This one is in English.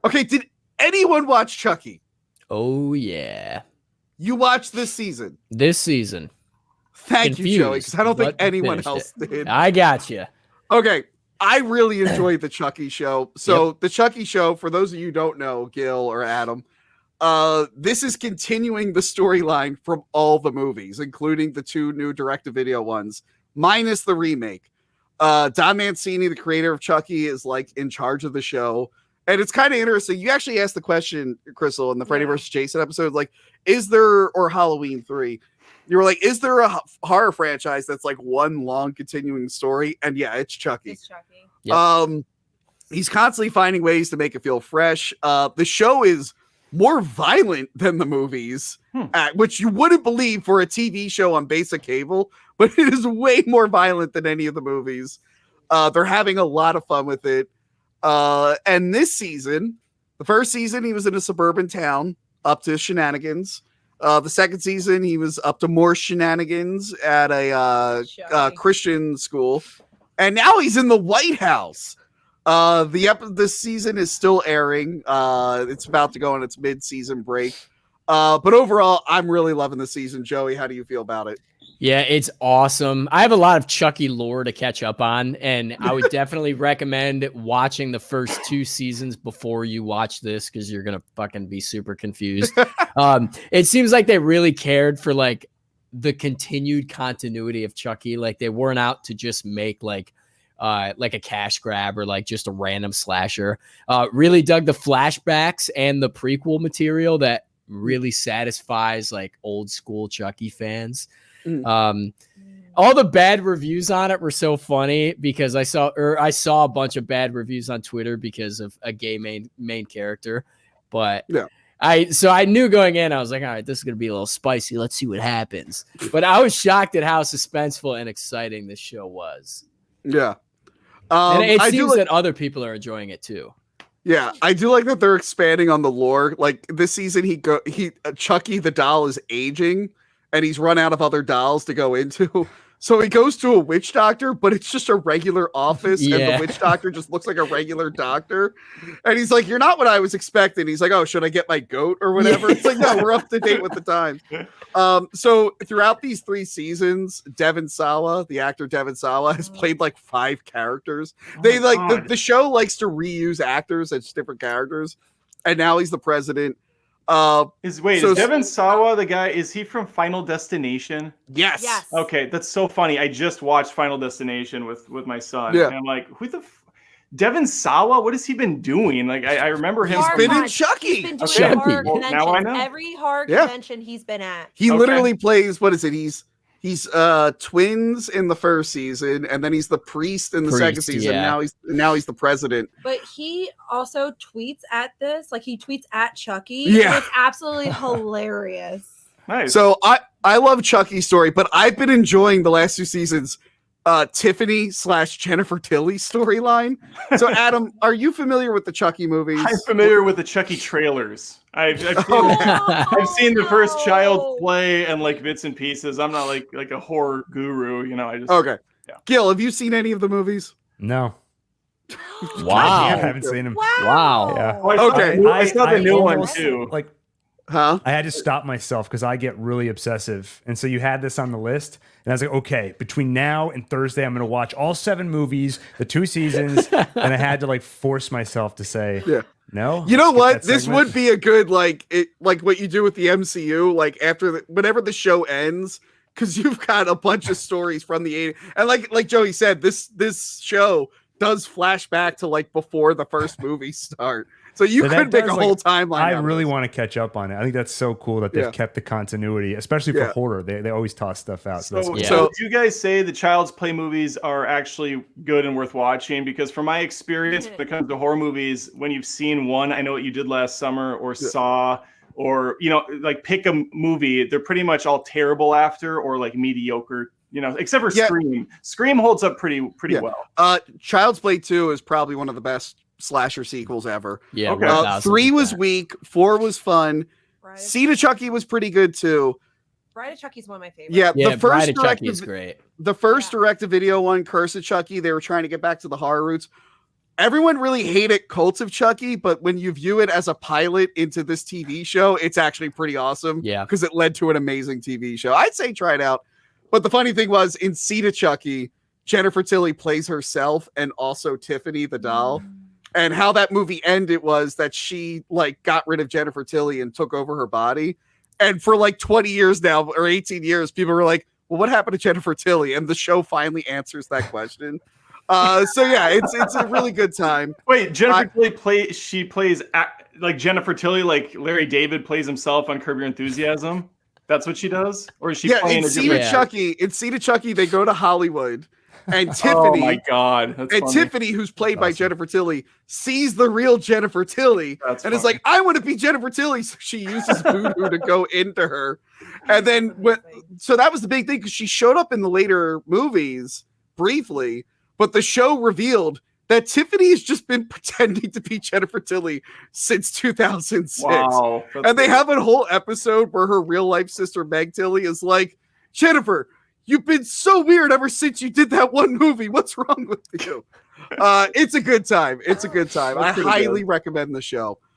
Okay, did anyone watch Chucky? Oh, yeah. You watched this season. This season. Thank you, Joey, because I don't think anyone else did. I got you. Okay, I really enjoyed the Chucky show. So the Chucky show, for those of you who don't know, Gil or Adam, this is continuing the storyline from all the movies, including the 2 new direct-to-video ones, minus the remake. Don Mancini, the creator of Chucky, is like in charge of the show. And it's kind of interesting. You actually asked the question, Crystal, in the Freddy vs. Jason episode, like, is there, or Halloween 3, you were like, is there a horror franchise that's like one long continuing story? And yeah, it's Chucky. It's Chucky. Yep. He's constantly finding ways to make it feel fresh. The show is more violent than the movies, which you wouldn't believe for a TV show on basic cable, but it is way more violent than any of the movies. They're having a lot of fun with it. And this season, the first season, he was in a suburban town up to shenanigans. The second season, he was up to more shenanigans at a Christian school. And now he's in the White House. This season is still airing. It's about to go on its mid-season break. But overall, I'm really loving the season. Joey, how do you feel about it? Yeah, it's awesome. I have a lot of Chucky lore to catch up on, and I would definitely recommend watching the first 2 seasons before you watch this, because you're going to fucking be super confused. It seems like they really cared for like the continued continuity of Chucky. Like they weren't out to just make like a cash grab or like just a random slasher. Really dug the flashbacks and the prequel material that really satisfies like old school Chucky fans. All the bad reviews on it were so funny because I saw a bunch of bad reviews on Twitter because of a gay main character. But yeah. I knew going in, I was like, all right, this is going to be a little spicy. Let's see what happens. But I was shocked at how suspenseful and exciting this show was. Yeah. And it seems that other people are enjoying it too. Yeah, I do like that they're expanding on the lore. Like this season, Chucky the doll is aging, and he's run out of other dolls to go into. So he goes to a witch doctor, but it's just a regular office, and the witch doctor just looks like a regular doctor. And he's like, "You're not what I was expecting." He's like, "Oh, should I get my goat or whatever?" It's like, no, we're up to date with the times. So throughout these 3 seasons, Devon Sawa, the actor Devon Sawa, has played like 5 characters. They the show likes to reuse actors as different characters, and now he's the president. Is Devon Sawa the guy? Is he from Final Destination? Yes. Okay, that's so funny. I just watched Final Destination with my son, and I'm like, who the Devon Sawa? What has he been doing? Like, I remember him. He's been in Chucky. He's been doing horror conventions. Now I know. Every horror convention he's been at. He literally plays. What is it? He's twins in the first season, and then he's the priest in the second season. Yeah. Now he's the president. But he also tweets at this, like he tweets at Chucky. Yeah, it's absolutely hilarious. Nice. So I love Chucky's story, but I've been enjoying the last 2 seasons. Tiffany/Jennifer Tilly storyline. So, Adam, are you familiar with the Chucky movies? I'm familiar with the Chucky trailers. I've seen the first Child's Play and like bits and pieces. I'm not like a horror guru, you know. Okay. Yeah. Gil, have you seen any of the movies? No. Wow. I haven't seen them. Wow. Yeah. Oh, I saw the new one too. Like, huh? I had to stop myself because I get really obsessive. And so you had this on the list, and I was like, okay, between now and Thursday, I'm going to watch all 7 movies, the 2 seasons, and I had to like force myself to say, no. You know what? This would be a good like what you do with the MCU, like after whenever the show ends, because you've got a bunch of stories from the 80s, and like Joey said, this show does flash back to like before the first movie start. So you could make a whole timeline. I really want to catch up on it. I think that's so cool that they've kept the continuity, especially for horror. They always toss stuff out. So do you guys say the Child's Play movies are actually good and worth watching? Because from my experience, when it comes to horror movies, when you've seen one, I Know What You Did Last Summer or Saw, or, you know, like pick a movie, they're pretty much all terrible after or like mediocre. You know, except for Scream. Scream holds up pretty well. Child's Play 2 is probably one of the best slasher sequels ever. Yeah. Okay. 3 was weak. 4 was fun. Seed of Chucky was pretty good too. Bride of Chucky's one of my favorites. Yeah, the first Bride of Chucky is great. The first direct-to-video one, Curse of Chucky, they were trying to get back to the horror roots. everyone really hated Cult of Chucky, but when you view it as a pilot into this TV show, it's actually pretty awesome. Yeah. Because it led to an amazing TV show. I'd say try it out. But the funny thing was, in Seed of Chucky, Jennifer Tilly plays herself and also Tiffany the doll. And how that movie ended was that she like got rid of Jennifer Tilly and took over her body. And for like 20 years now, or 18 years, people were like, well, what happened to Jennifer Tilly? And the show finally answers that question. So yeah, it's a really good time. Wait, Jennifer Tilly plays like Jennifer Tilly, like Larry David plays himself on Curb Your Enthusiasm. That's what she does, or is she playing in a Seed different? of Chucky? In Seed of Chucky, they go to Hollywood, and Tiffany. Oh my god! That's funny. Tiffany, who's played by Jennifer Tilly, sees the real Jennifer Tilly That's and is funny. like, "I want to be Jennifer Tilly." So she uses voodoo to go into her, and then so that was the big thing because she showed up in the later movies briefly, but the show revealed that Tiffany has just been pretending to be Jennifer Tilly since 2006. Wow! And they have a whole episode where her real life sister Meg Tilly is like, Jennifer, you've been so weird ever since you did that one movie. What's wrong with you? It's a good time. It's a good time. I highly recommend the show.